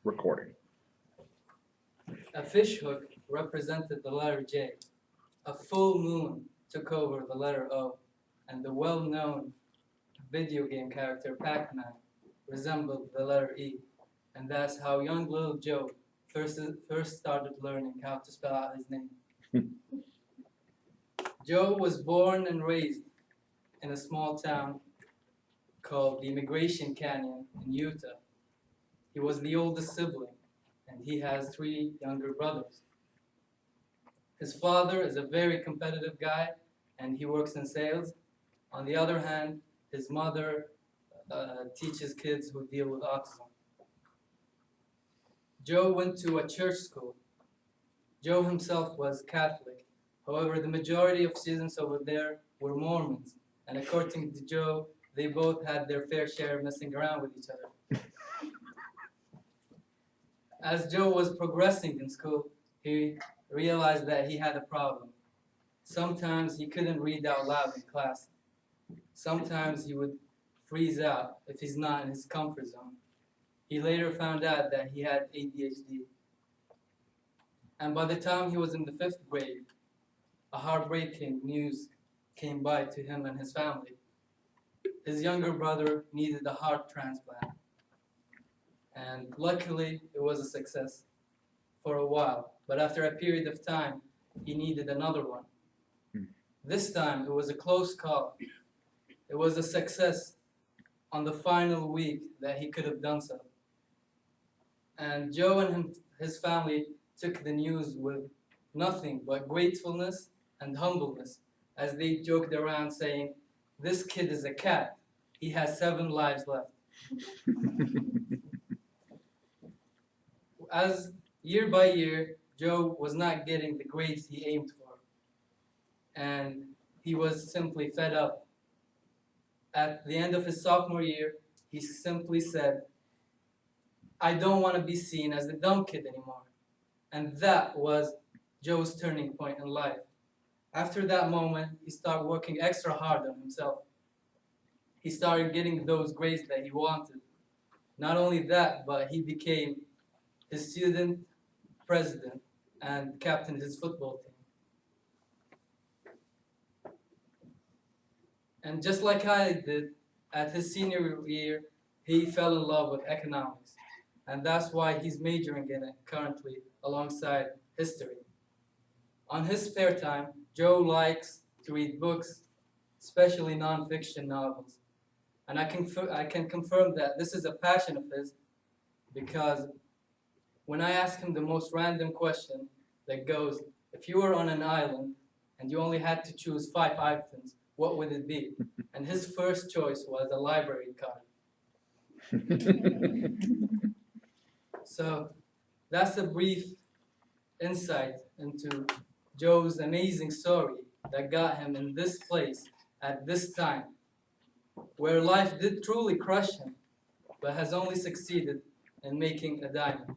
Recording. A fishhook represented the letter J. A full moon took over the letter O, and the well-known video game character Pac-Man resembled the letter E, and that's how young little Joe first started learning how to spell out his name. Joe was born and raised in a small town called the Immigration Canyon in Utah. He was the oldest sibling, and he has 3 younger brothers. His father is a very competitive guy, and he works in sales. On the other hand, his mother teaches kids who deal with autism. Joe went to a church school. Joe himself was Catholic. However, the majority of students over there were Mormons, and according to Joe, they both had their fair share of messing around with each other. As Joe was progressing in school, he realized that he had a problem. Sometimes he couldn't read out loud in class. Sometimes he would freeze out if he's not in his comfort zone. He later found out that he had ADHD. And by the time he was in the 5th grade, a heartbreaking news came by to him and his family. His younger brother needed a heart transplant. And luckily, it was a success for a while. But after a period of time, he needed another one. This time, it was a close call. It was a success on the final week that he could have done so. And Joe and his family took the news with nothing but gratefulness and humbleness, as they joked around saying, "This kid is a cat. He has 7 lives left." As year by year, Joe was not getting the grades he aimed for, and he was simply fed up. At the end of his sophomore year, he simply said, "I don't want to be seen as the dumb kid anymore." And that was Joe's turning point in life. After that moment, he started working extra hard on himself. He started getting those grades that he wanted. Not only that, but he became his student president and captained his football team. And just like I did, at his senior year, he fell in love with economics. And that's why he's majoring in it currently alongside history. On his spare time, Joe likes to read books, especially non-fiction novels. And I can confirm that this is a passion of his, because when I ask him the most random question that goes, "If you were on an island and you only had to choose 5 items, what would it be?" And his first choice was a library card. So that's a brief insight into Joe's amazing story that got him in this place at this time, where life did truly crush him, but has only succeeded in making a diamond.